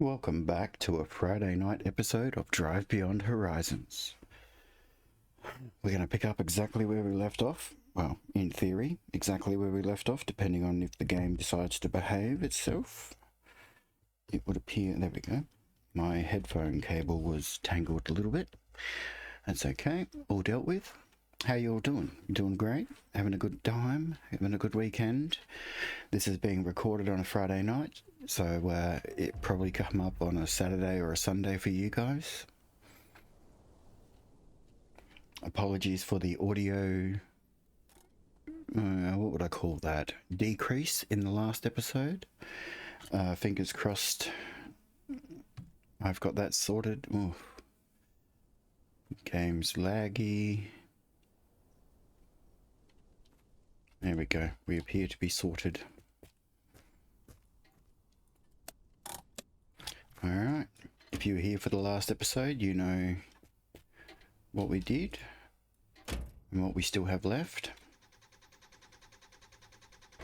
Welcome back to a Friday night episode of Drive Beyond Horizons. We're going to pick up exactly where we left off. Well, in theory, exactly where we left off, depending on if the game decides to behave itself. It would appear, there we go. My headphone cable was tangled a little bit. That's okay, all dealt with. How you all doing? You doing great? Having a good time? Having a good weekend? This is being recorded on a Friday night, so it probably come up on a Saturday or a Sunday for you guys. Apologies for the audio, what would I call that? Decrease in the last episode. Fingers crossed I've got that sorted. Ooh. Game's laggy. There we go. We appear to be sorted. Alright. If you were here for the last episode, you know what we did and what we still have left.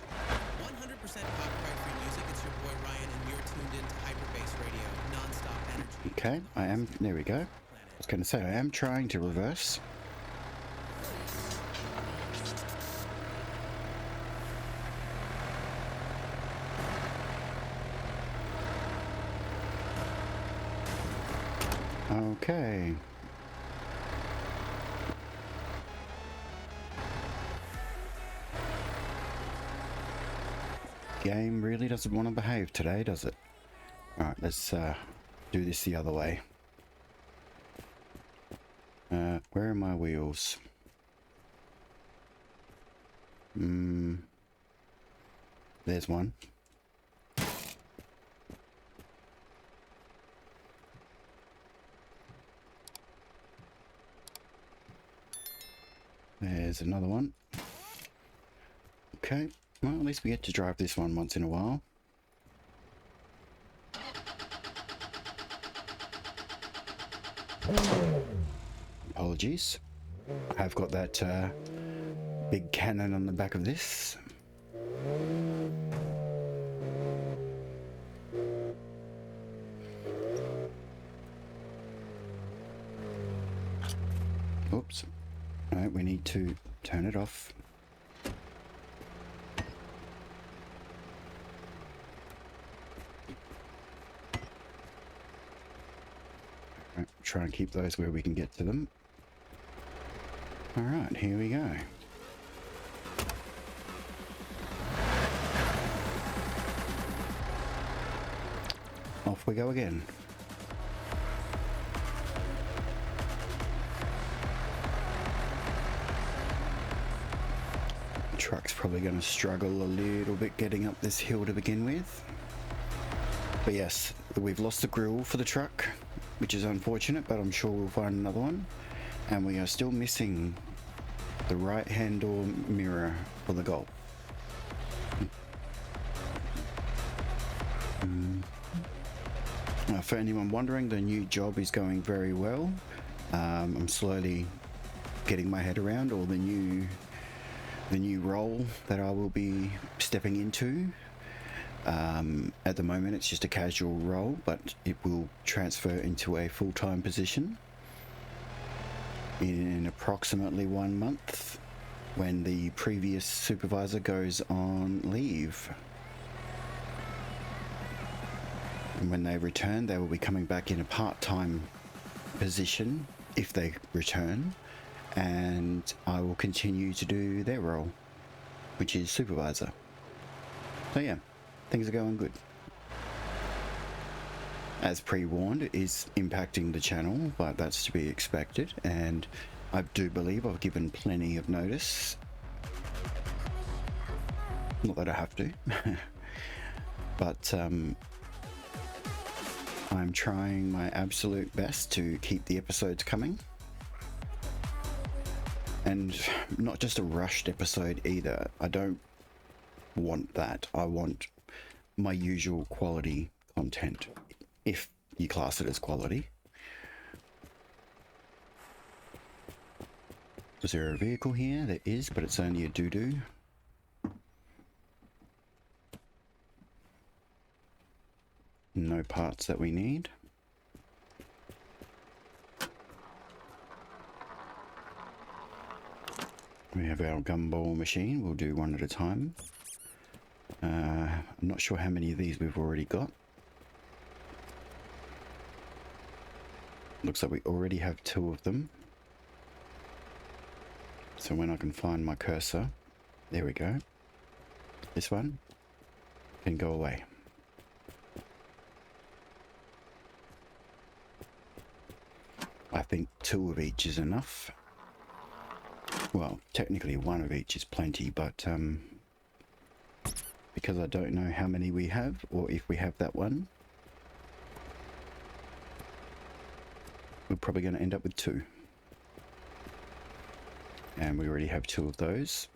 100% copyright-free music. It's your boy Ryan, and you're tuned into Hyperbase Radio, non-stop energy. Okay, I am. There we go. I was going to say, I am trying to reverse. Okay. Game really doesn't want to behave today, does it? Alright, let's do this the other way. Where are my wheels? There's one. There's another one. Okay, well, at least we get to drive this one once in a while. Apologies. I've got that big cannon on the back of this. Oops. Alright, we need to turn it off. Alright, try and keep those where we can get to them. Alright, here we go. Off we go again. Truck's probably going to struggle a little bit getting up this hill to begin with. But yes, we've lost the grille for the truck, which is unfortunate, but I'm sure we'll find another one. And we are still missing the right hand door mirror for the Golf. For anyone wondering, the new job is going very well. I'm slowly getting my head around all the new role that I will be stepping into. At the moment it's just a casual role, but it will transfer into a full-time position in approximately 1 month when the previous supervisor goes on leave. And when they return, they will be coming back in a part-time position if they return, and I will continue to do their role, which is supervisor. So yeah, things are going good. As pre-warned, it is impacting the channel, but that's to be expected, and I do believe I've given plenty of notice. Not that I have to, but I'm trying my absolute best to keep the episodes coming. And not just a rushed episode either. I don't want that. I want my usual quality content, if you class it as quality. Is there a vehicle here? There is, but it's only a doo-doo. no parts that we need. We have our gumball machine. We'll do one at a time. I'm not sure how many of these we've already got. Looks like we already have 2 of them. So when I can find my cursor, there we go. This one can go away. I think 2 of each is enough. Well, technically 1 of each is plenty, but because I don't know how many we have, or if we have that one, we're probably going to end up with 2. And we already have 2 of those,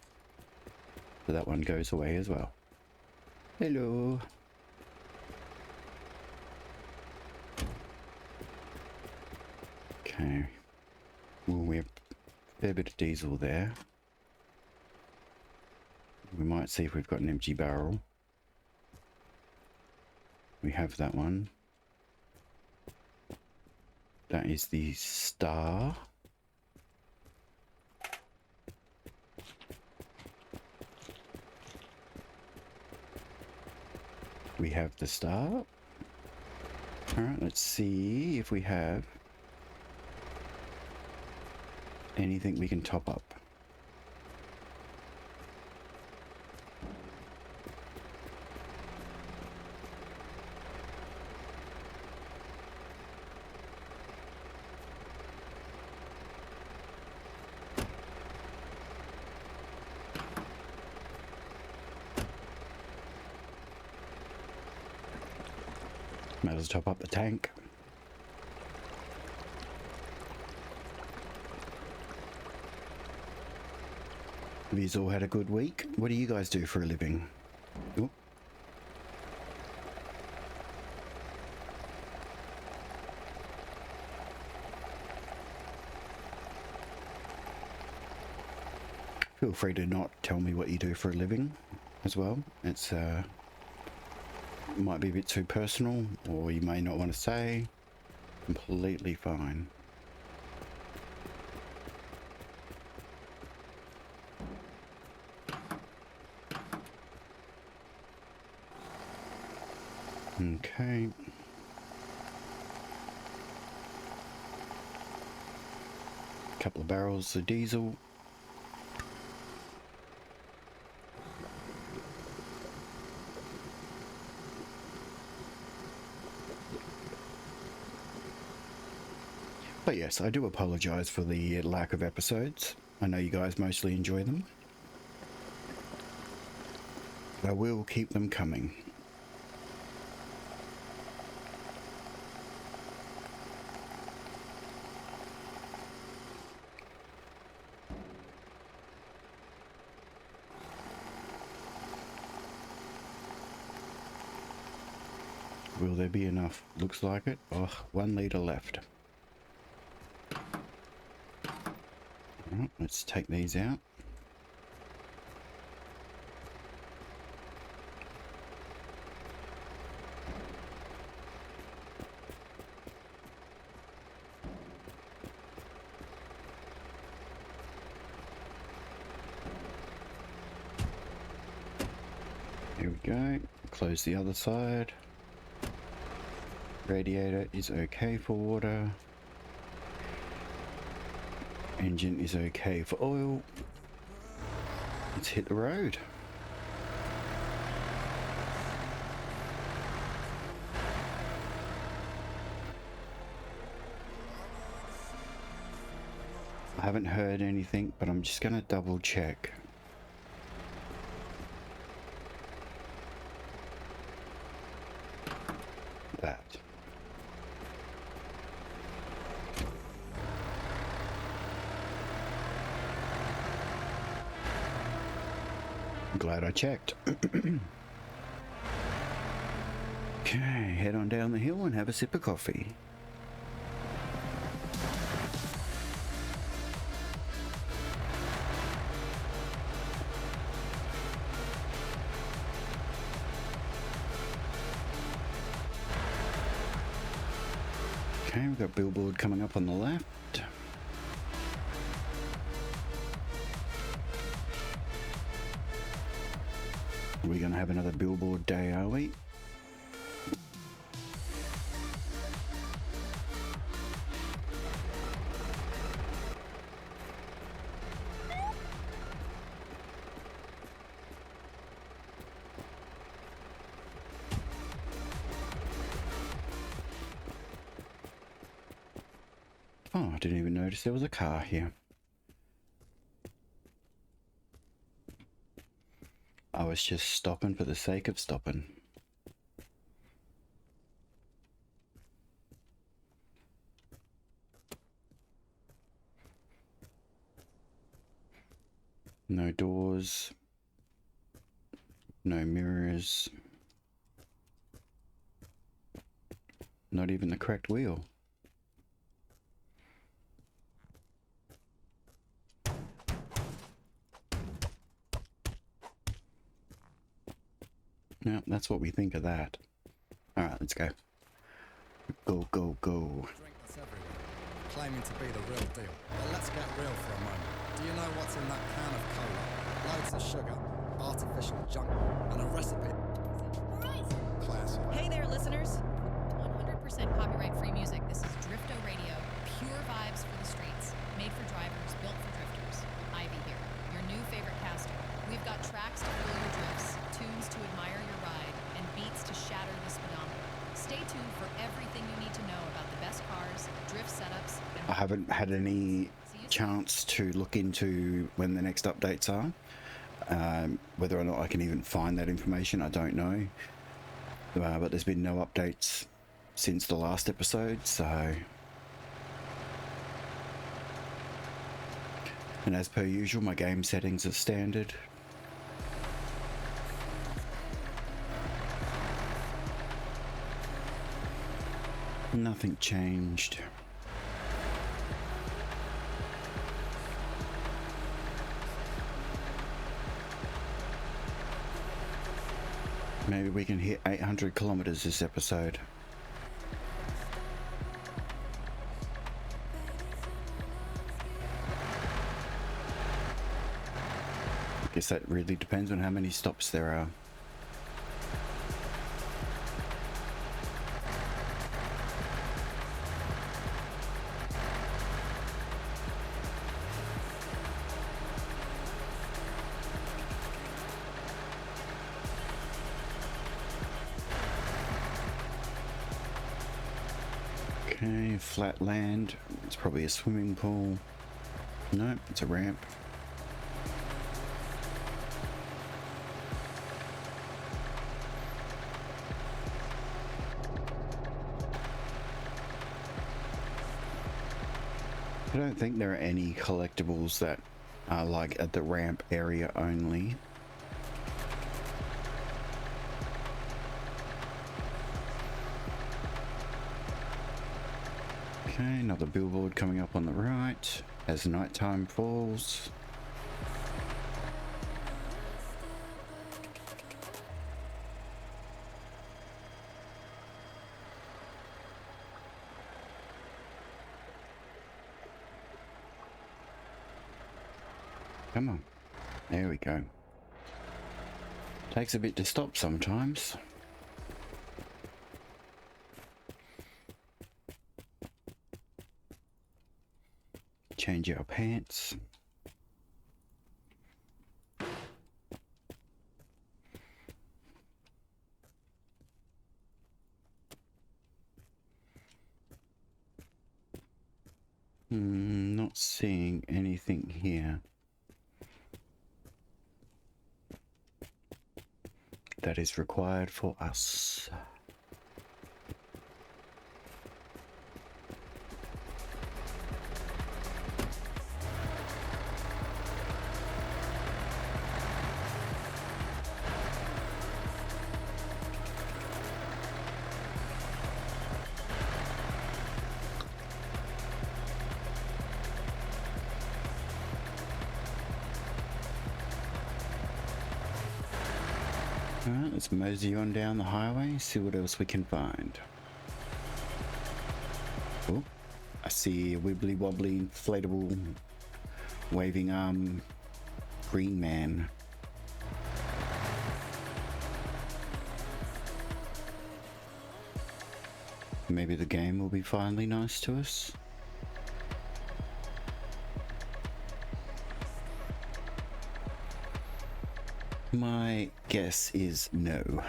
so that one goes away as well. Hello. Okay. Well, we have a fair bit of diesel there. We might see if we've got an empty barrel. We have that one. That is the star. We have the star. Alright, let's see if we have anything we can top up. Might as well top up the tank. Have you all had a good week? What do you guys do for a living? Ooh. Feel free to not tell me what you do for a living as well. It's might be a bit too personal, or you may not want to say. Completely fine. Okay. Couple of barrels of diesel. But yes, I do apologise for the lack of episodes. I know you guys mostly enjoy them. But I will keep them coming. Will there be enough? Looks like it. Oh, 1 litre left. Alright, let's take these out. Here we go. Close the other side. Radiator is okay for water. Engine is okay for oil. Let's hit the road. I haven't heard anything, but I'm just gonna double check. That. I'm glad I checked. Okay, head on down the hill and have a sip of coffee. Okay, we've got a billboard coming up on the left. We're going to have another billboard day, are we? Oh, I didn't even notice there was a car here. I was just stopping for the sake of stopping. No doors. No mirrors. Not even the cracked wheel. Yeah, that's what we think of that. Alright, let's go. Go, go, go. Drink that's everywhere, claiming to be the real deal. But let's get real for a moment. Do you know what's in that can of cola? Loads of sugar, artificial junk, and a recipe. Classic. Hey there, listeners. 100% copyright-free music. This is Drifto Radio. Pure vibes for the streets. Made for drivers, built for drifters. Ivy here, your new favorite caster. We've got tracks to fuel your drifts, tunes to admire your ride, and beats to shatter the speedometer. Stay tuned for everything you need to know about the best cars, drift setups, and... I haven't had any chance to look into when the next updates are. Whether or not I can even find that information, I don't know. But there's been no updates since the last episode, so... And as per usual, my game settings are standard. Nothing changed. Maybe we can hit 800 kilometers this episode. I guess that really depends on how many stops there are. Okay, flat land. It's probably a swimming pool. No, it's a ramp. I don't think there are any collectibles that are like at the ramp area only. Okay, another billboard coming up on the right as nighttime falls. Come on. There we go. Takes a bit to stop sometimes. Change our pants. Not seeing anything here that is required for us. Alright, let's mosey on down the highway, see what else we can find. Oh, I see a wibbly wobbly inflatable waving arm green man. Maybe the game will be finally nice to us. My guess is no.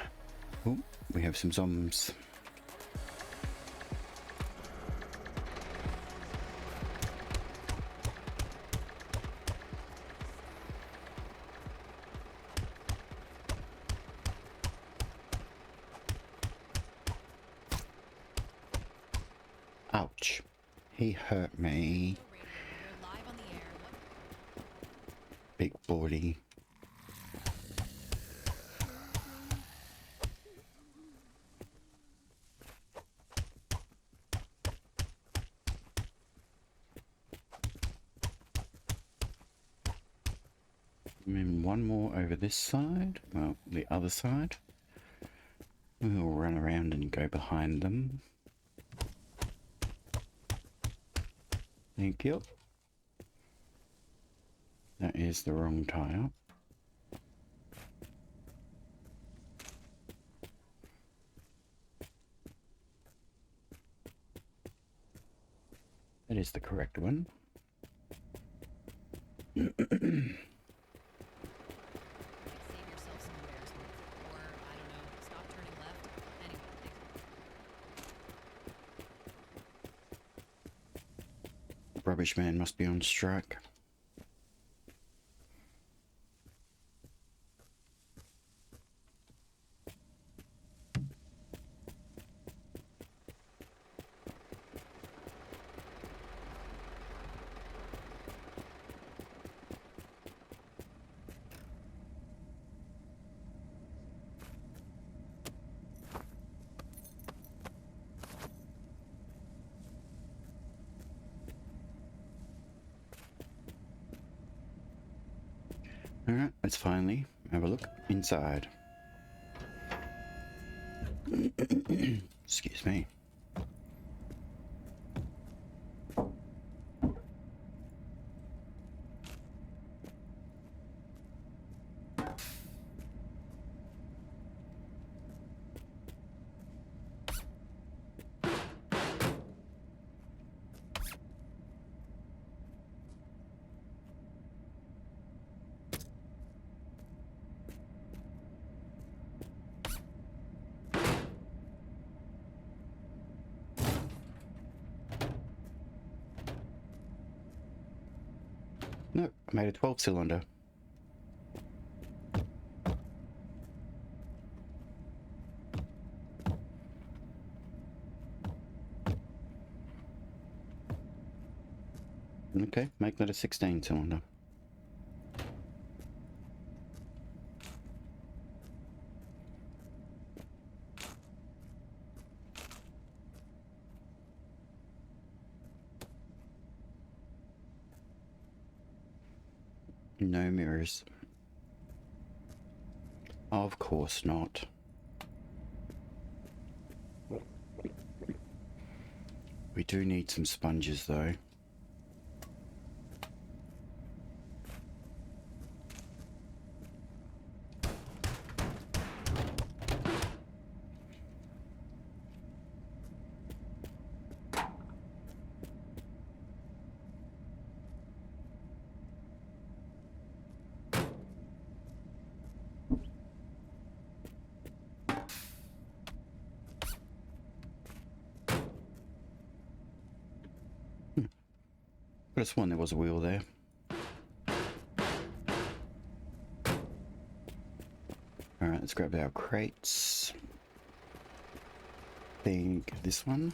Oh, we have some zombies. Ouch. He hurt me. You're live on the air. Big body. And then one more over this side. Well, the other side. We'll run around and go behind them. Thank you. That is the wrong tile. That is the correct one. Save yourself some embarrassment. Or, I don't know, stop turning left. Anyway, thanks. Rubbish man must be on strike. Alright, let's finally have a look inside. Excuse me. No, I made a 12 cylinder. Okay, make that a 16 cylinder. No mirrors. Of course not. We do need some sponges though. Could have sworn there was a wheel there. Alright, let's grab our crates. Think this one.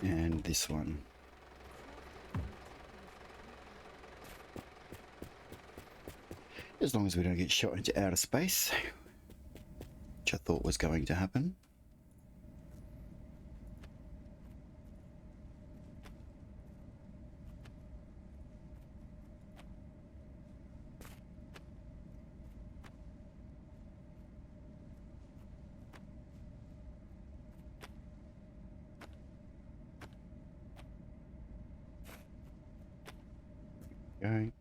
And this one. As long as we don't get shot into outer space, which I thought was going to happen. Go.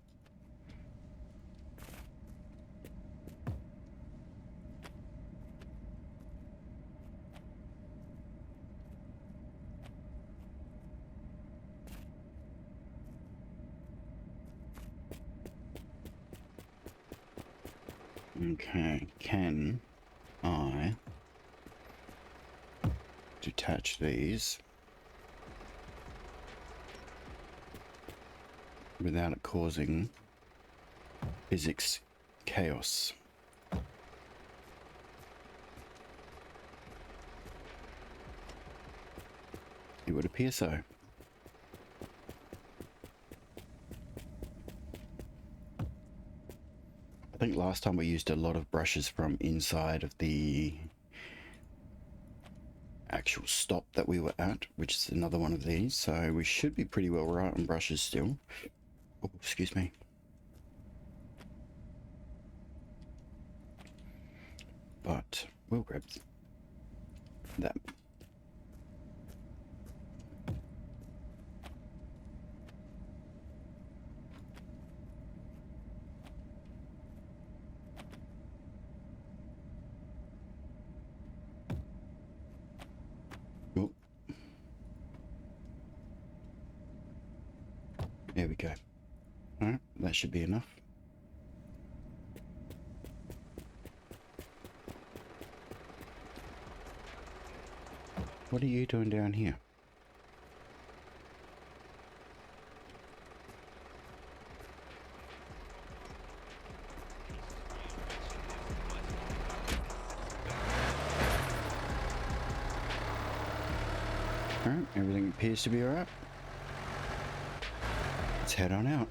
Okay, can I detach these without it causing physics chaos? It would appear so. I think last time we used a lot of brushes from inside of the actual stop that we were at, which is another one of these, so we should be pretty well right on brushes still. Oh, excuse me. But we'll grab that. Oh. There we go. Alright, that should be enough. What are you doing down here? Alright, everything appears to be alright. Let's head on out.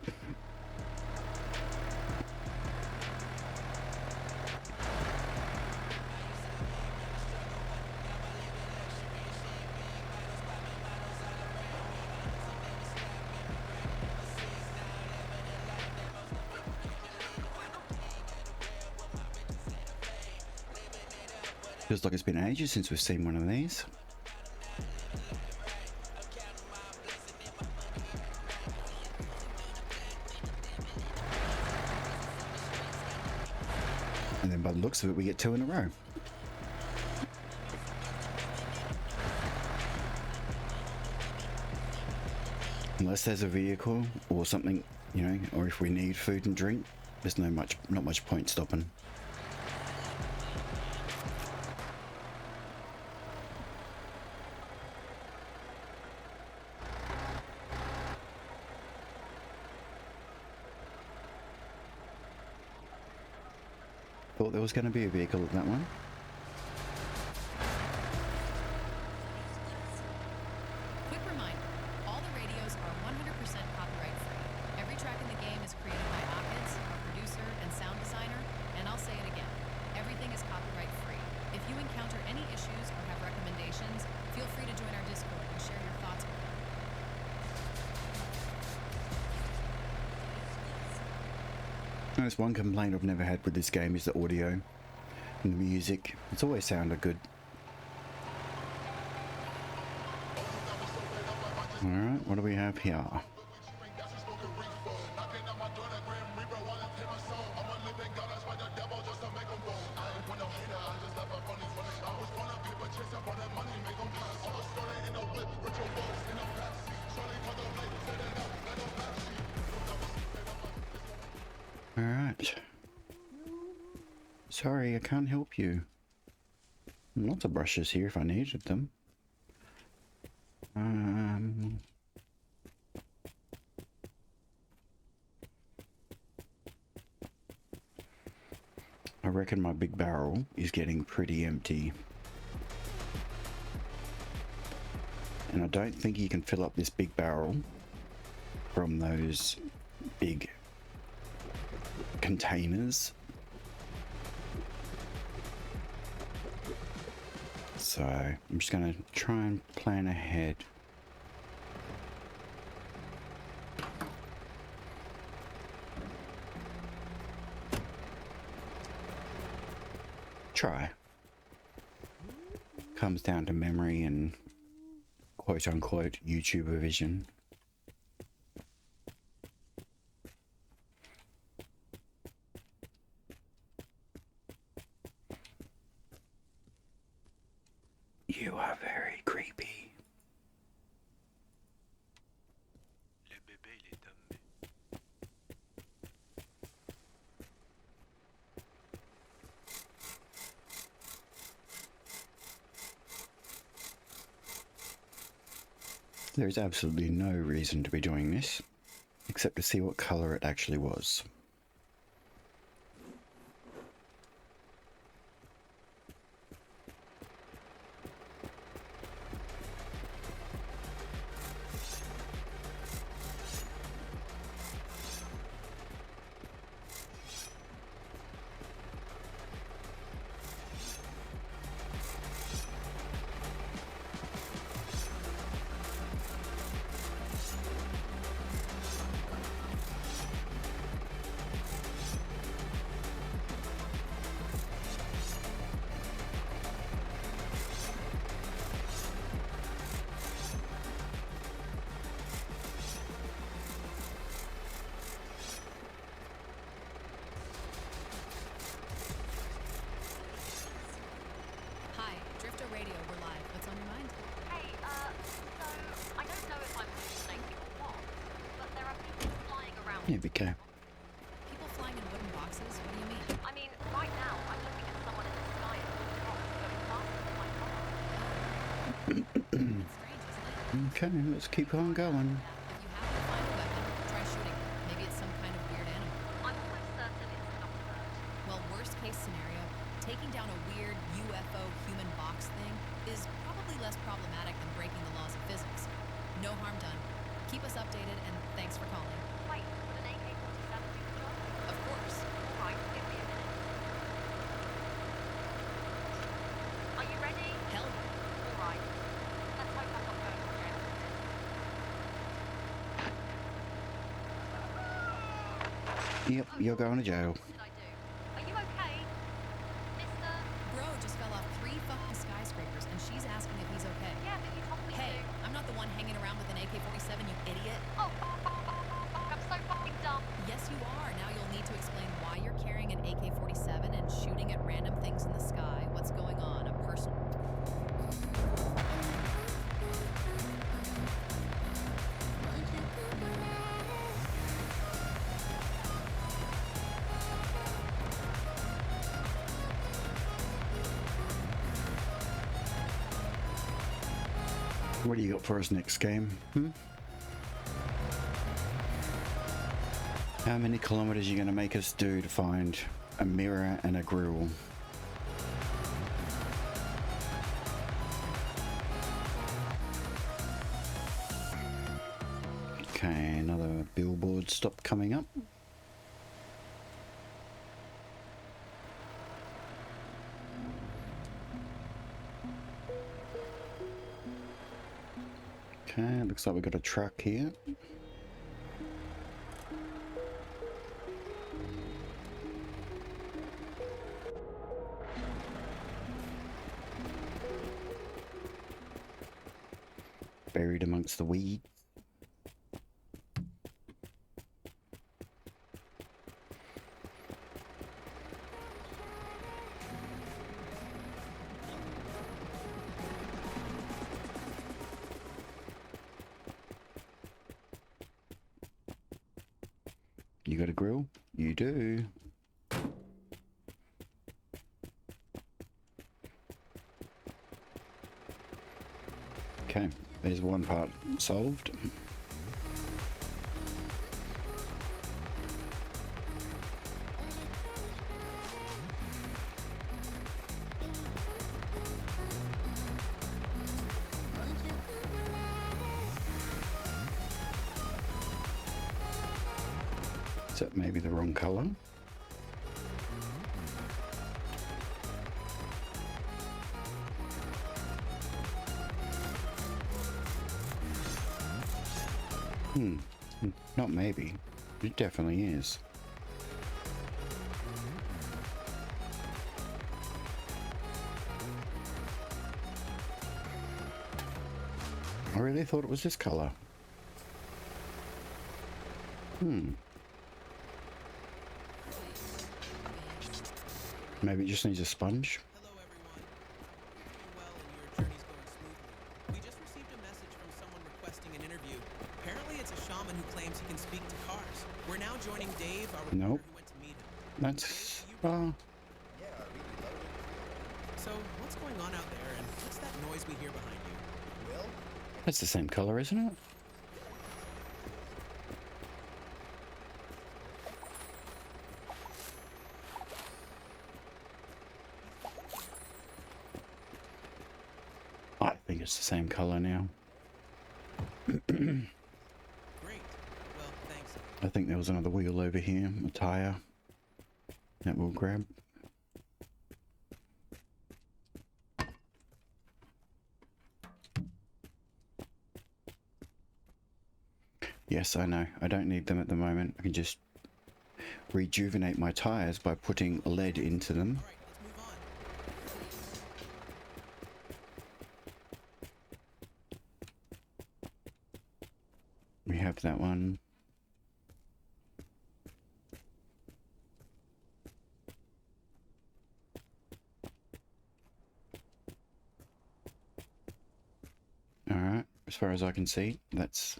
Feels like it's been ages since we've seen one of these. And then by the looks of it, we get two in a row. Unless there's a vehicle or something, you know, or if we need food and drink, there's not much point stopping. Thought there was going to be a vehicle at that one. Quick reminder, all the radios are 100% copyright free. Every track in the game is created by Ockets, our producer and sound designer, and I'll say it again, everything is copyright free. If you encounter any issues or have recommendations, feel free to join our Discord and share your thoughts with us. That's one complaint I've never had with this game is the audio and the music. It's always sounded good. Alright, what do we have here? Alright. Sorry, I can't help you. Lots of brushes here if I needed them. I reckon my big barrel is getting pretty empty. And I don't think you can fill up this big barrel from those big containers. So I'm just going to try and plan ahead. Try. Comes down to memory and quote unquote YouTuber vision. You are very creepy. Le bébé, il est tombé. There is absolutely no reason to be doing this, except to see what colour it actually was. Hi, Drifter Radio, we're live. What's on your mind? Hey, so I don't know if I'm hallucinating or what, but there are people flying around. Here we go. People flying in wooden boxes? What do you mean? I mean, right now I'm looking at someone in the sky at the top going faster than my car. It's strange, isn't it? Okay, let's keep on going. If you happen to find a weapon, try shooting it. Maybe it's some kind of weird animal. I'm almost certain it's not a bird. Well, worst case scenario, taking down a weird UFO human box thing is probably less problematic than breaking the laws of physics. No harm done. Keep us updated, and thanks for calling. Wait, would an AK-47 do the job? Of course. Alright, give me a minute. Are you ready? Hell yeah. Alright. Let's hope I'm not going to jail for this. Yep, you're going to jail. What did I do? Are you okay? Mister? Bro just fell off 3 fucking skyscrapers, and she's asking if he's okay. Yeah, but you told me Hey, to. I'm not the one hanging around with an AK-47, you idiot. Oh, I'm so fucking dumb. Yes, you are. Now you'll need to explain why you're carrying an AK-47 and shooting at random things in the sky. What's going on? A personal... What do you got for us next game? How many kilometers are you going to make us do to find a mirror and a grill? Okay, another billboard stop coming up. Okay, looks like we've got a truck here. Buried amongst the weeds. You got a grill? You do. Okay, there's one part solved. Is that maybe the wrong color? Not maybe. It definitely is. I really thought it was this color. Maybe it just needs a sponge. Hello, everyone. Hope you're well and your journey's going gentleman who claims he can speak to cars. We're now joining Dave, our reporter Nope. who went to meet him. That's So, what's going on out there, and what's that noise we hear behind you? that's the same color, isn't it? I think it's the same color now. Great. Well, thanks. I think there was another wheel over here, a tire that we'll grab. Yes, I know. I don't need them at the moment. I can just rejuvenate my tires by putting lead into them. All right, let's move on. We have that one. Alright, as far as I can see, that's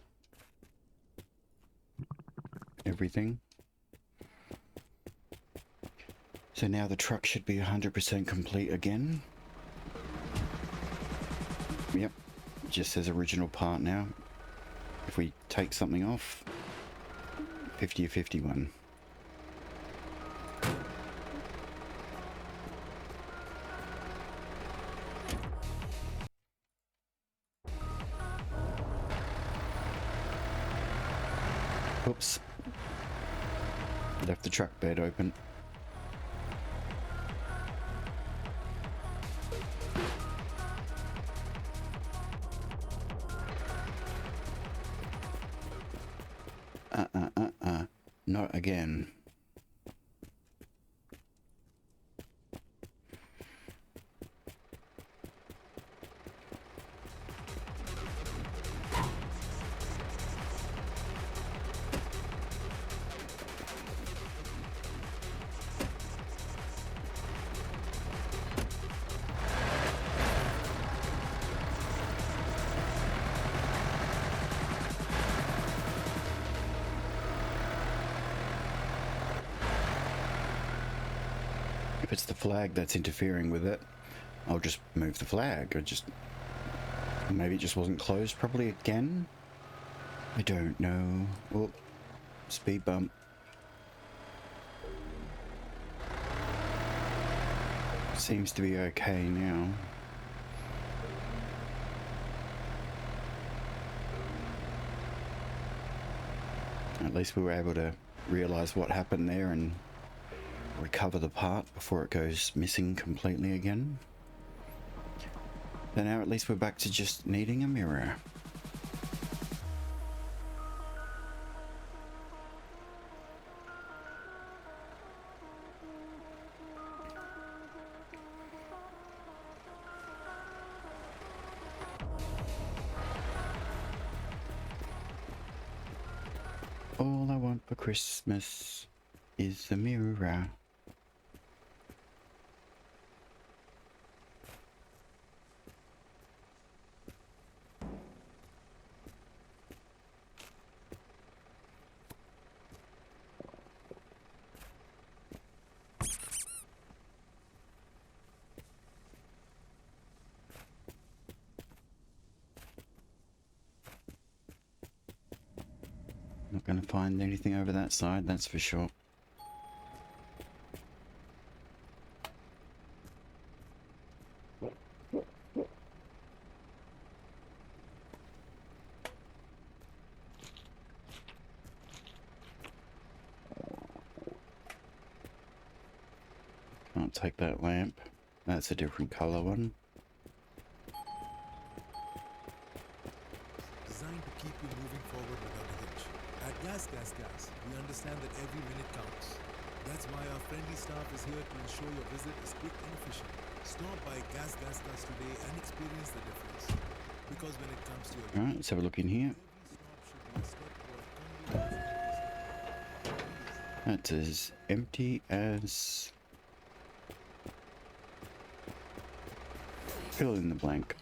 everything. So now the truck should be 100% complete again. Yep, just says original part now. If we take something off, 50 or 51. Oops. Left the truck bed open. Not again. If it's the flag that's interfering with it, I'll just move the flag. Maybe it just wasn't closed properly again? I don't know. Oh, speed bump. Seems to be okay now. At least we were able to realize what happened there and recover the part before it goes missing completely again. So now at least we're back to just needing a mirror. All I want for Christmas is a mirror. Not going to find anything over that side, that's for sure. Can't take that lamp. That's a different color one. Designed to keep you moving forward without a hitch. At Gas, we understand that every minute counts. That's why our friendly staff is here to ensure your visit is quick and efficient. Stop by Gas today and experience the difference. Because when it comes to your Alright, let's have a look in here. every stop should be a step toward convenience. That's as empty as... fill in the blank.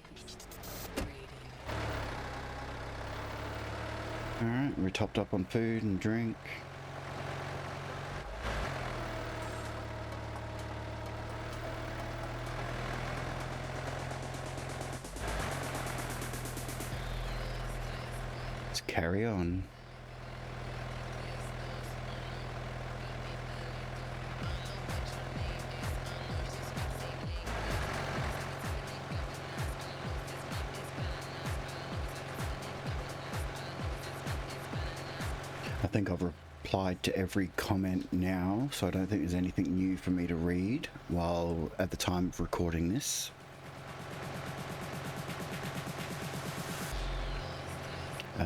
Alright, we're topped up on food and drink. Let's carry on. I think I've replied to every comment now, so I don't think there's anything new for me to read while at the time of recording this.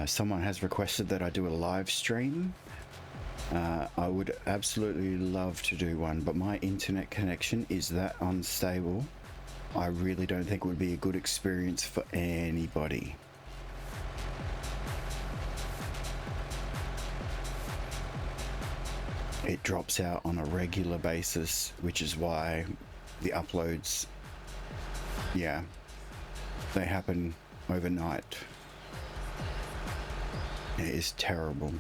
Someone has requested that I do a live stream. I would absolutely love to do one, but my internet connection is that unstable. I really don't think it would be a good experience for anybody. It drops out on a regular basis, which is why the uploads, yeah, they happen overnight. It is terrible.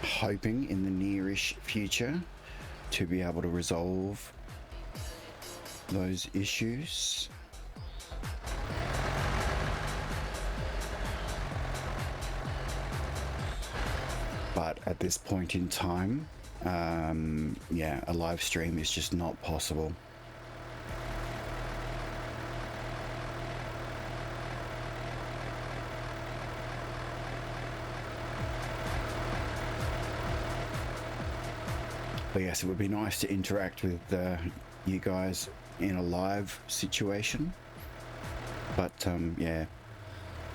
Hoping in the nearish future to be able to resolve those issues. But at this point in time, yeah, a live stream is just not possible. But yes, it would be nice to interact with you guys in a live situation. But yeah,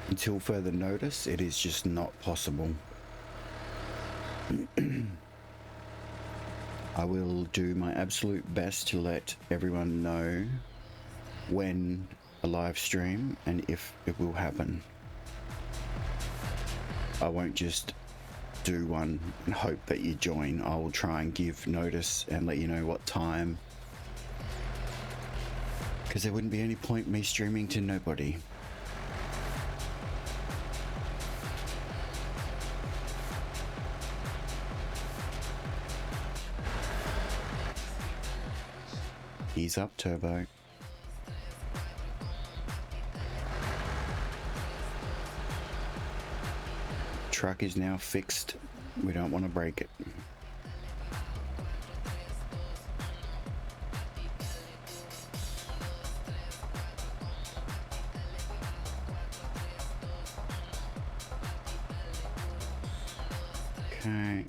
until further notice, it is just not possible. I will do my absolute best to let everyone know when a live stream and if it will happen. I won't just do one and hope that you join. I will try and give notice and let you know what time, because there wouldn't be any point me streaming to nobody. Ease up, Turbo. Truck is now fixed. We don't want to break it. Okay.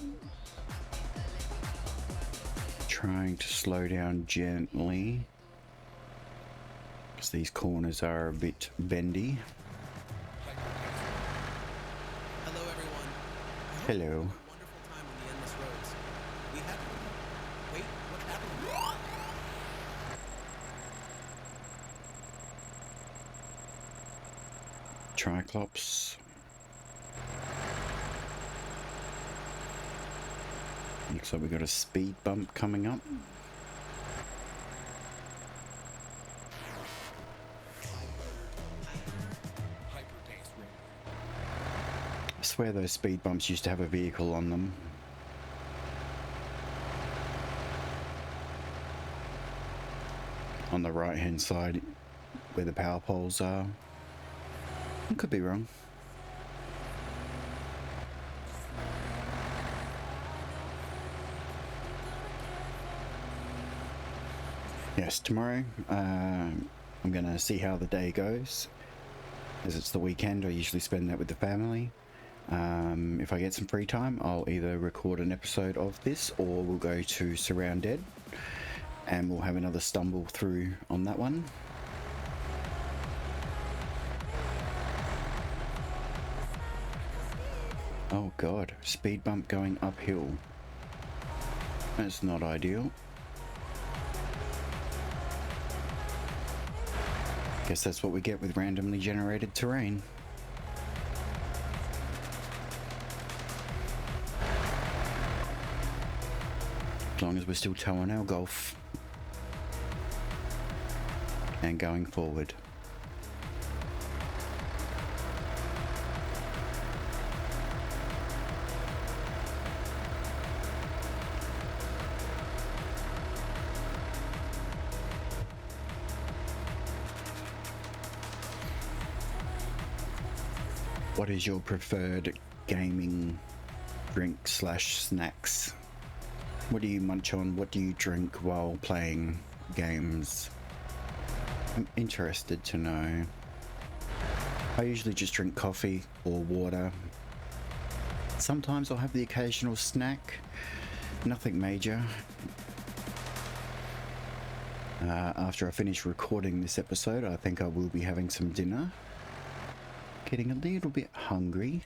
Trying to slow down gently, because these corners are a bit bendy. Hello, everyone. I hope Hello. you had a wonderful time on the endless roads. We have. Wait, what happened? Triclops. Looks like we got a speed bump coming up. I swear those speed bumps used to have a vehicle on them. On the right hand side where the power poles are. I could be wrong. Yes, tomorrow I'm going to see how the day goes. As it's the weekend, I usually spend that with the family. If I get some free time, I'll either record an episode of this or we'll go to Surround Dead and we'll have another stumble through on that one. Oh god, speed bump going uphill. That's not ideal. Guess that's what we get with randomly generated terrain. As long as we're still towing our Golf and going forward. What is your preferred gaming drink slash snacks? What do you munch on? What do you drink while playing games? I'm interested to know. I usually just drink coffee or water. Sometimes I'll have the occasional snack. Nothing major. After I finish recording this episode, I think I will be having some dinner. Getting a little bit hungry.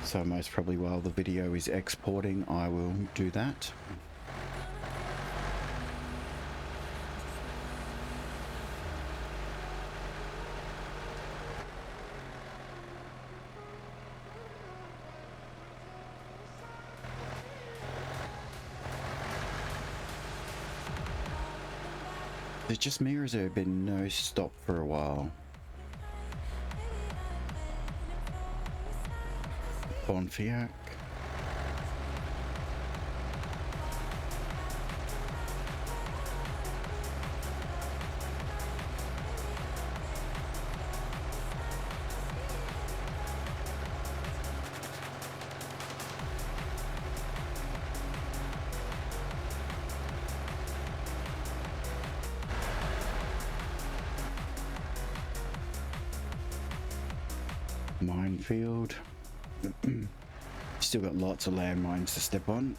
So most probably while the video is exporting, I will do that. Is it just me, or has there been no stop for a while? Bonfiac. Minefield. Still got lots of landmines to step on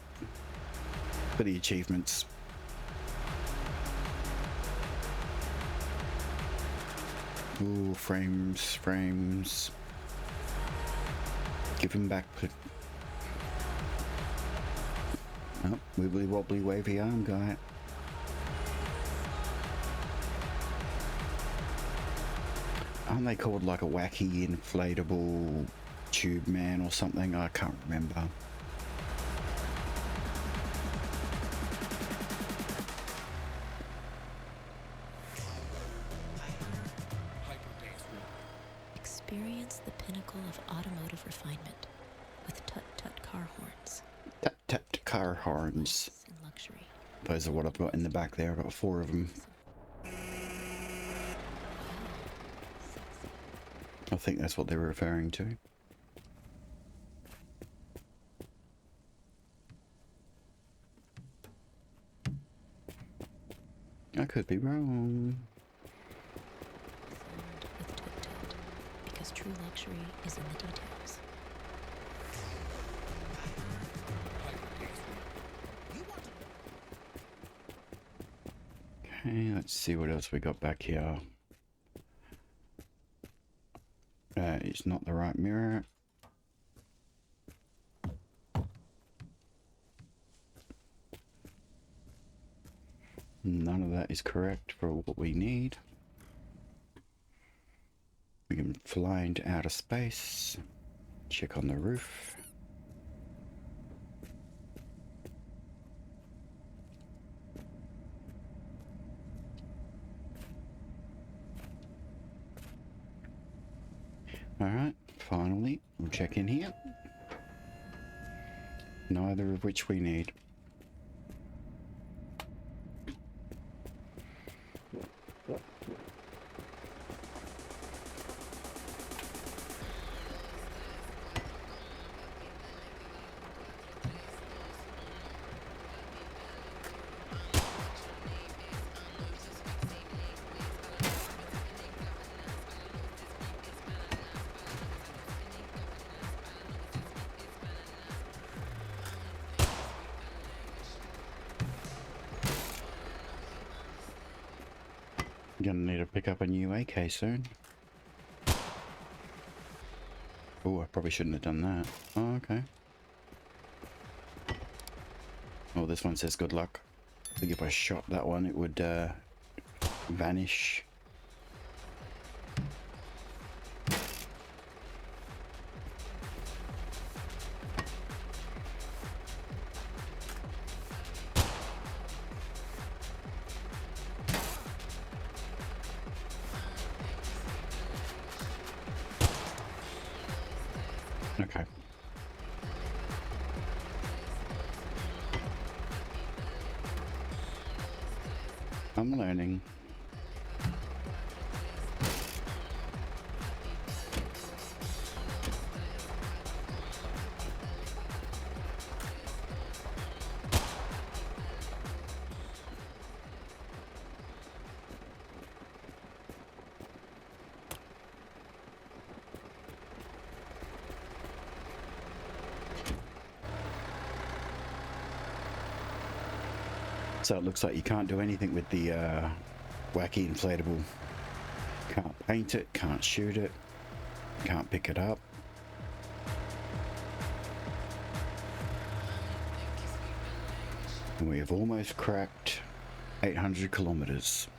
for the achievements. Ooh, frames. Give him back. Oh, wibbly wobbly wavy arm guy. Aren't they called like a wacky inflatable tube man or something? I can't remember. Experience the pinnacle of automotive refinement with tut-tut car horns. Tut-tut car horns. And luxury. Those are what I've got in the back there. I've got 4 of them. I think that's what they're referring to. I could be wrong. With tut-tut, because true luxury is in the details. Okay, let's see what else we got back here. It's not the right mirror. None of that is correct for what we need. We can fly into outer space. Check on the roof. Alright, finally, we'll check in here. Neither of which we need. Gonna need to pick up a new AK soon. Oh, I probably shouldn't have done that. Oh, okay. Oh, this one says good luck. I think if I shot that one, it would vanish. Okay. I'm learning. So it looks like you can't do anything with the wacky inflatable. Can't paint it, can't shoot it, can't pick it up. And we have almost cracked 800 kilometers.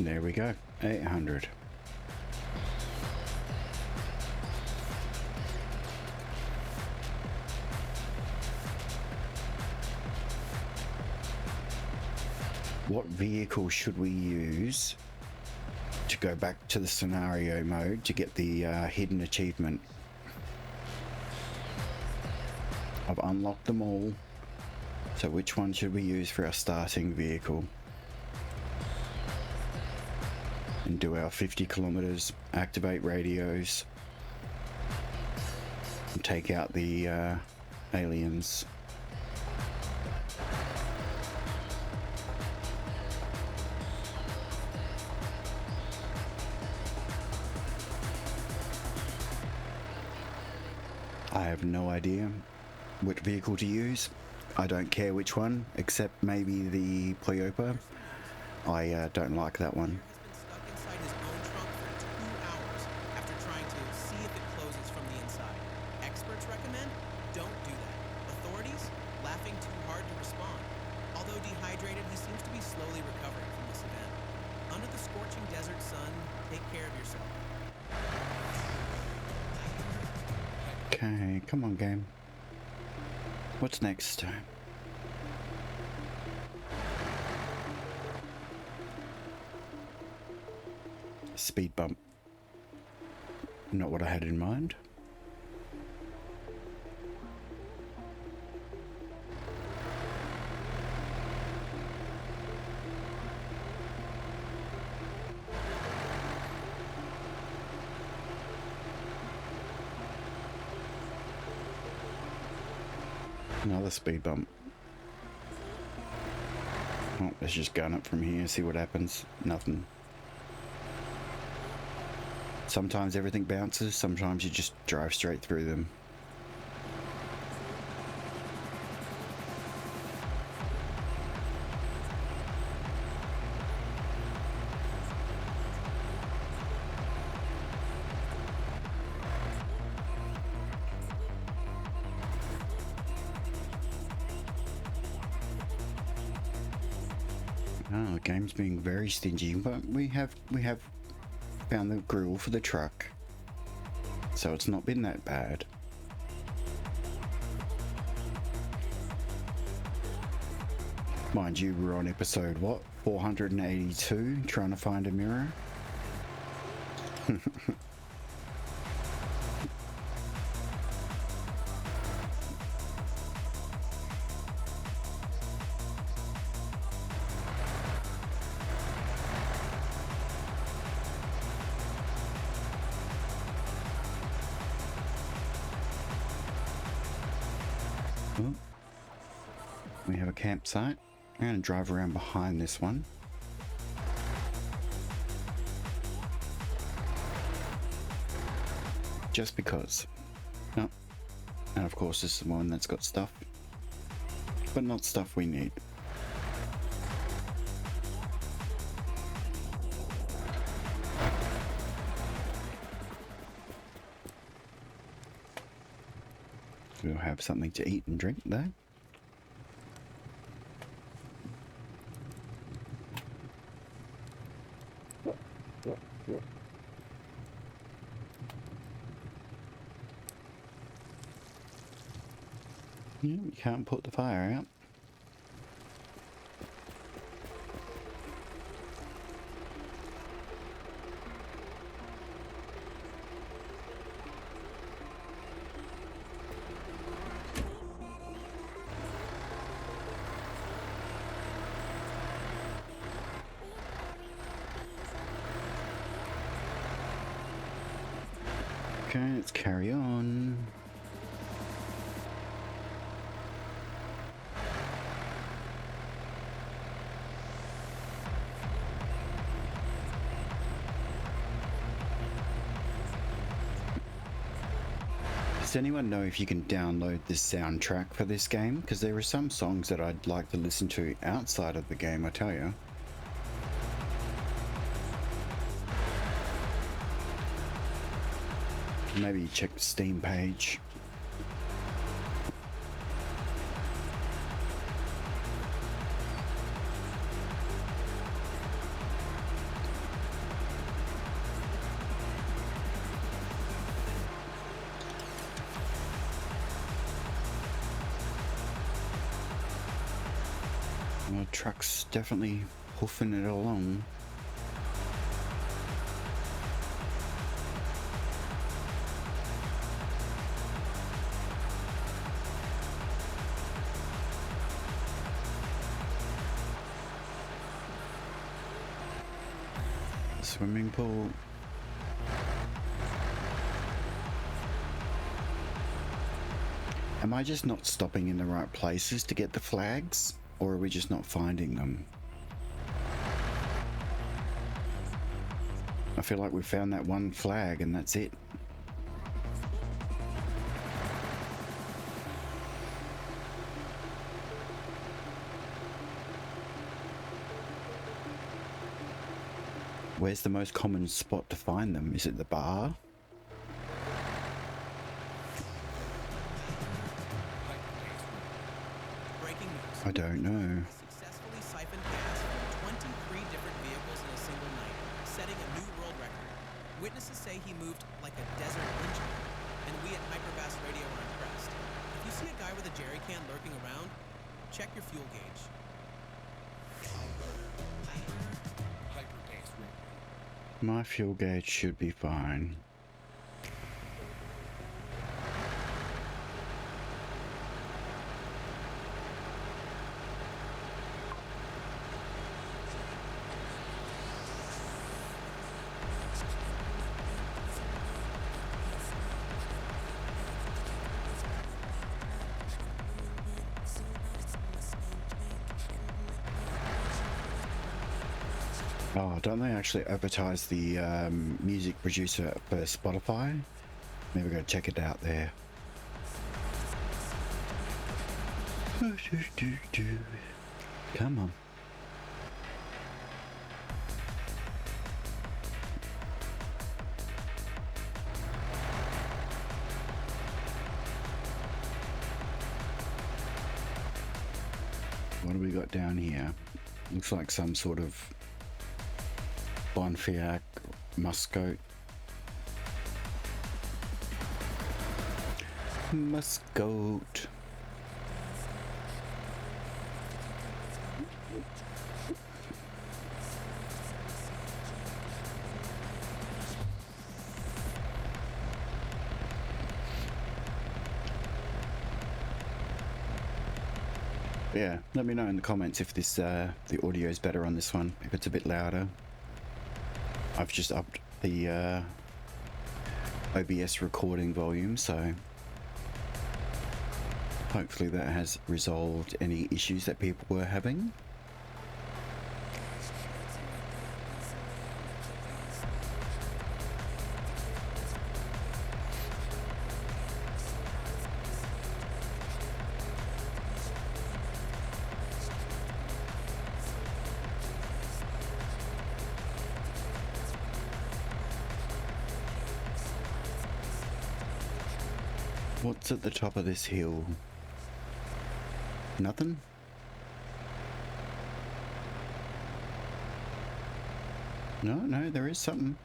There we go, 800. What vehicle should we use to go back to the scenario mode to get the hidden achievement? I've unlocked them all, so which one should we use for our starting vehicle? And do our 50 kilometers, activate radios, and take out the aliens. I have no idea which vehicle to use. I don't care which one, except maybe the Toyota. I don't like that one. Has been stuck inside his own trunk for 2 hours after trying to see if it closes from the inside. Experts recommend don't do that. Authorities laughing too hard to respond. Although dehydrated, he seems to be slowly recovering from this event. Under the scorching desert sun, take care of yourself. Okay, come on, game. What's next? Speed bump. Not what I had in mind. Another speed bump. Oh, let's just gun it from here, see what happens. Nothing. Sometimes everything bounces, sometimes you just drive straight through them. Oh, the game's being very stingy, but we have found the grille for the truck, so it's not been that bad. Mind you, we're on episode what, 482, trying to find a mirror. Well, we have a campsite. I'm going to drive around behind this one. Just because. Oh. And of course this is the one that's got stuff. But not stuff we need. We'll have something to eat and drink there. Yeah, you can't put the fire out. Okay, let's carry on. Does anyone know if you can download the soundtrack for this game? Because there are some songs that I'd like to listen to outside of the game, I tell you. Maybe check the Steam page. Well, the truck's definitely hoofing it along. Swimming pool. Am I just not stopping in the right places to get the flags? Or are we just not finding them? I feel like we found that one flag and that's it. Where's the most common spot to find them? Is it the bar? Breaking news. I don't know. Successfully siphoned gas from 23 different vehicles in a single night, setting a new world record. Witnesses say he moved like a desert ninja, and we at Hyperbass Radio are impressed. If you see a guy with a jerry can lurking around, check your fuel gauge. My fuel gauge should be fine. Oh, don't they actually advertise the music producer for Spotify? Maybe go check it out there. Come on. What do we got down here? Looks like some sort of Bonfiac, Muscoat. Muscoat. Yeah, let me know in the comments if this the audio is better on this one, if it's a bit louder. I've just upped the OBS recording volume, so hopefully that has resolved any issues that people were having. What's at the top of this hill? Nothing? No, there is something.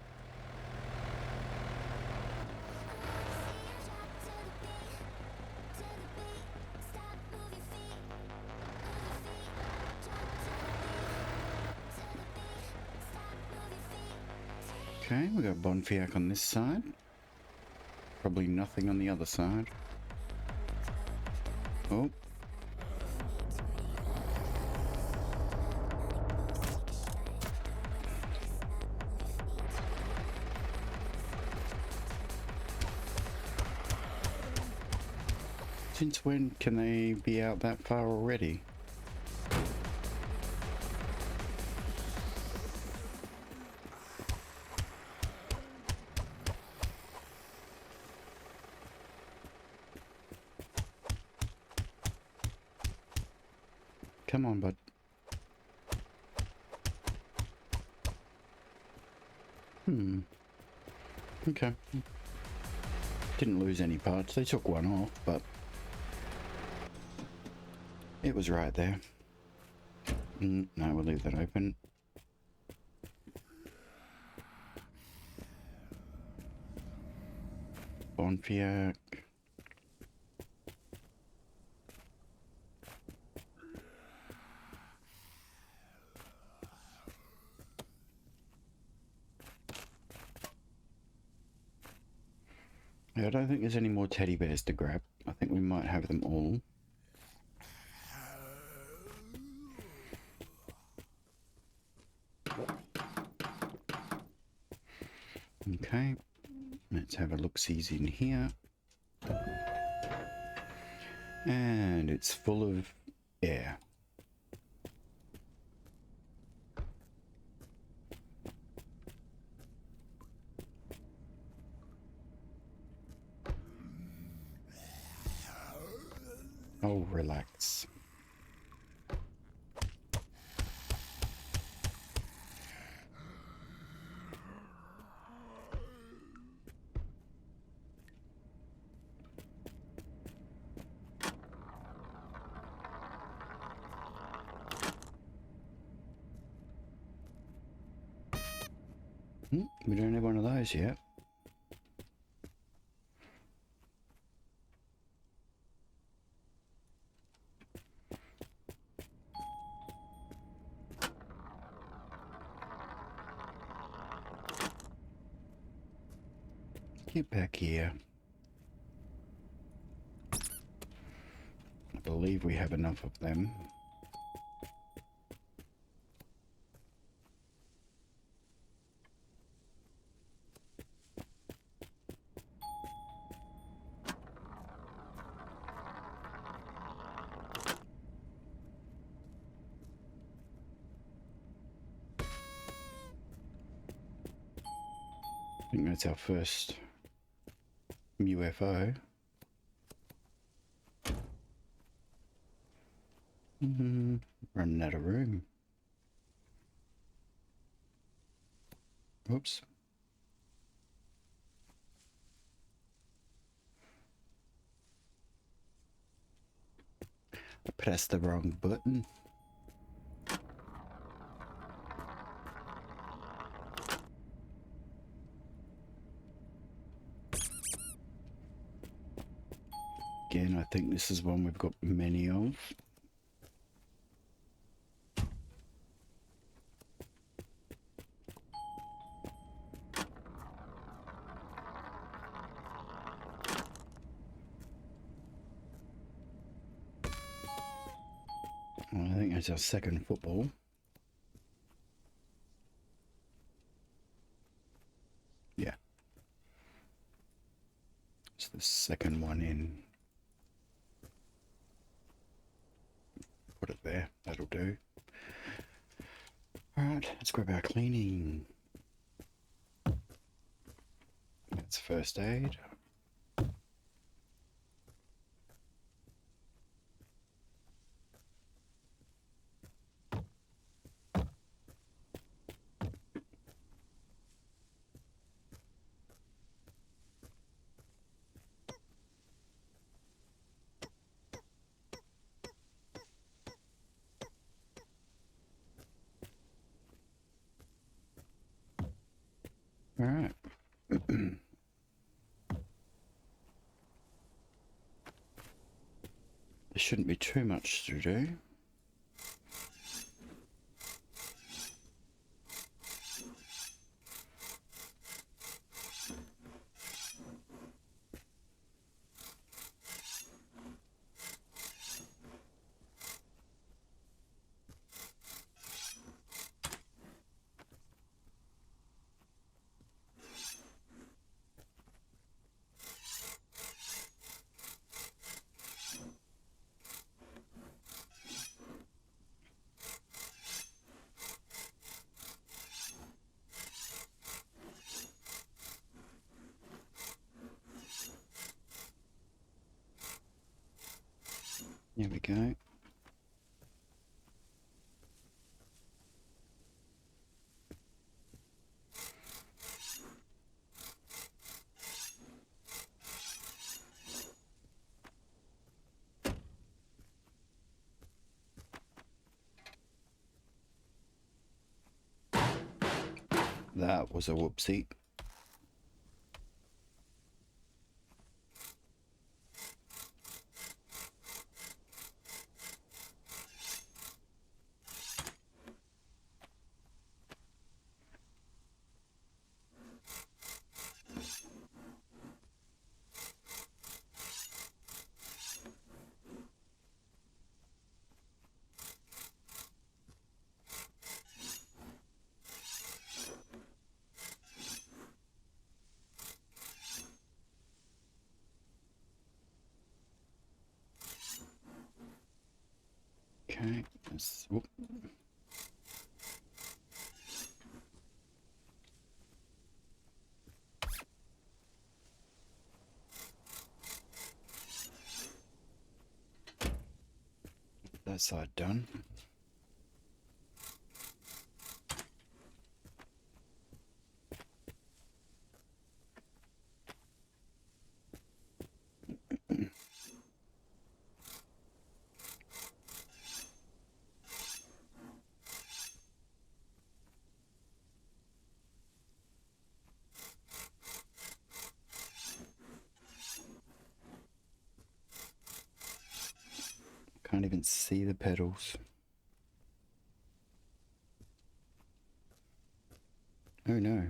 Okay, we got Bonfiac on this side. Probably nothing on the other side. Oh. Since when can they be out that far already? Come on, bud. Okay. Didn't lose any parts. They took one off, but it was right there. No, we'll leave that open. Bonfiac. Yeah, I don't think there's any more teddy bears to grab. I think we might have them all. Okay, let's have a look-sees in here. And it's full of air. Oh, relax. We don't have one of those yet. Get back here. I believe we have enough of them. I think that's our first UFO. Running out of room. Oops. I pressed the wrong button. Again, I think this is one we've got many of. Well, I think that's our second football. Yeah. It's the second one in. Put it there, that'll do. Alright, let's grab our cleaning. That's first aid. Alright. There shouldn't be too much to do. There we go. That was a whoopsie. Okay, let's, whoop. That side done. Can't even see the pedals. Oh no.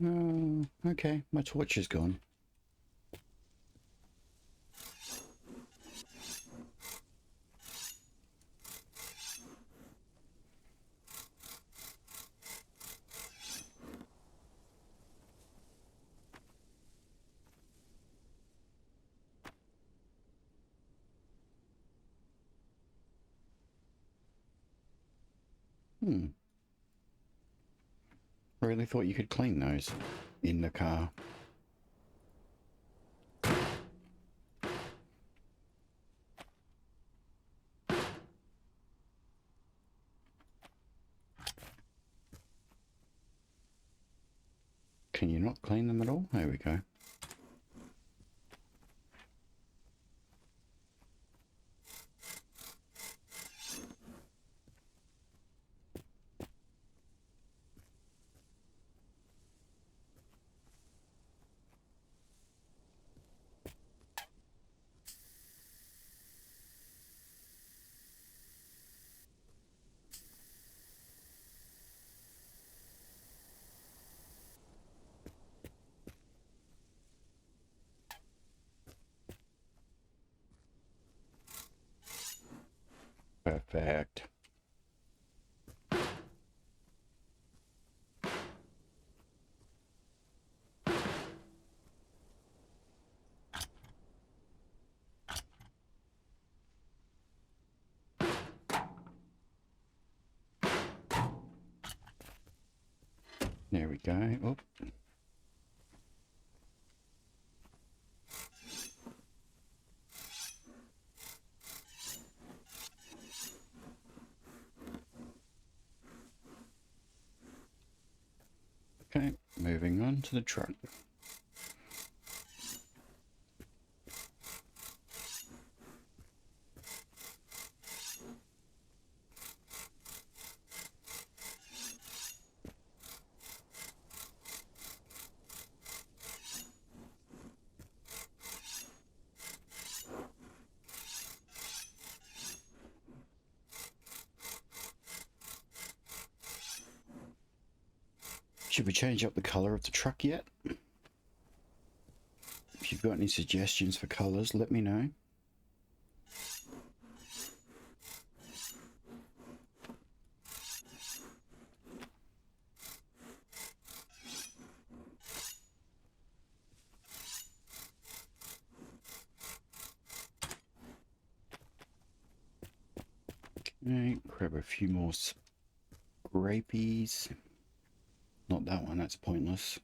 Oh, okay, my torch is gone. Really thought you could clean those in the car. Can you not clean them at all? There we go. Perfect. There we go. Oh. Okay, moving on to the truck. Should we change up the colour of the truck yet? If you've got any suggestions for colours, let me know. Okay, grab a few more scrapies. Not that one, that's pointless.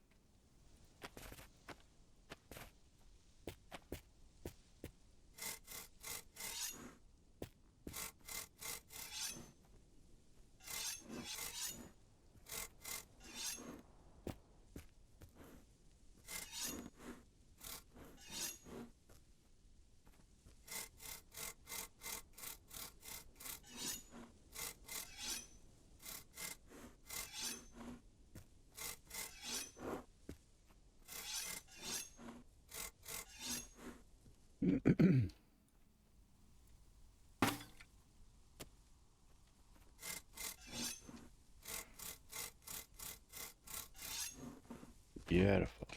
Beautiful.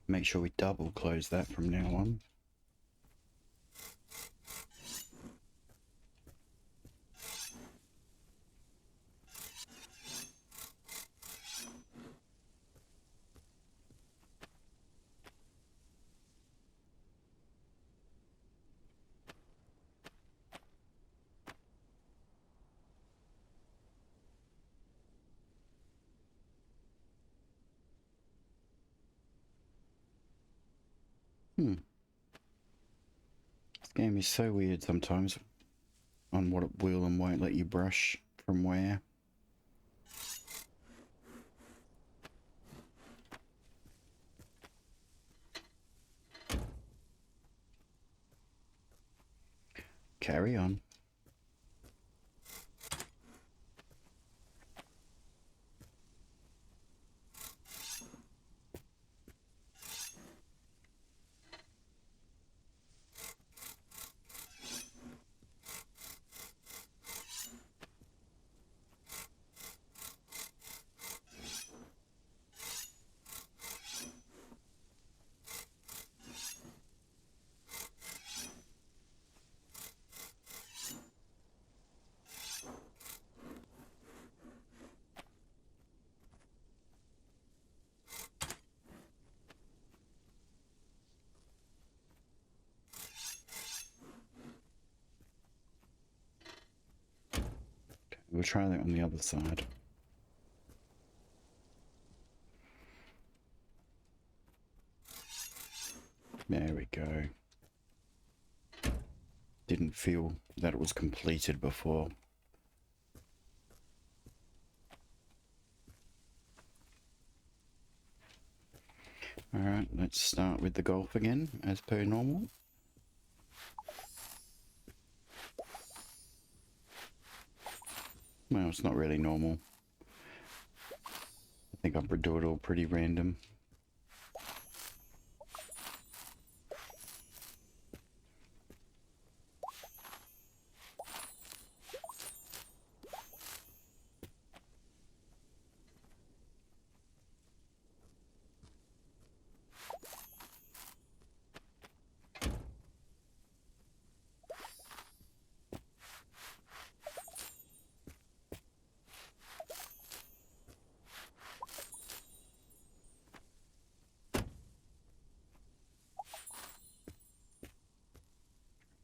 Make sure we double close that from now on. This game is so weird sometimes on what it will and won't let you brush from where. Carry on. We'll try that on the other side. There we go. Didn't feel that it was completed before. Alright, let's start with the golf again, as per normal. Well, it's not really normal. I think I'll do it all pretty random.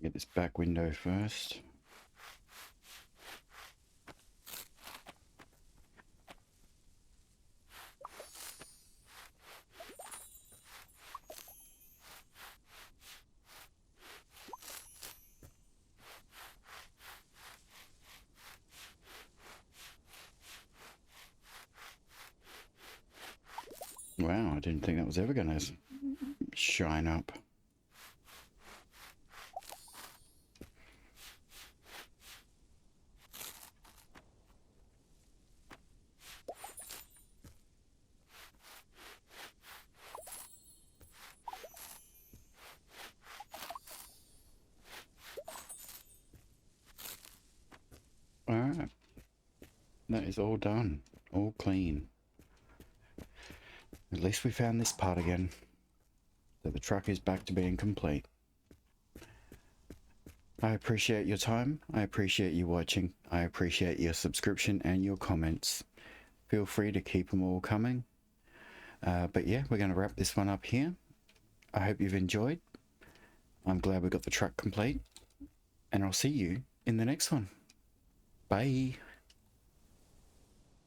Get this back window first. Wow, I didn't think that was ever going to shine up. Alright, that is all done, all clean. At least we found this part again, so the truck is back to being complete. I appreciate your time, I appreciate you watching, I appreciate your subscription and your comments. Feel free to keep them all coming. But yeah, we're going to wrap this one up here. I hope you've enjoyed. I'm glad we got the truck complete, and I'll see you in the next one. Bye.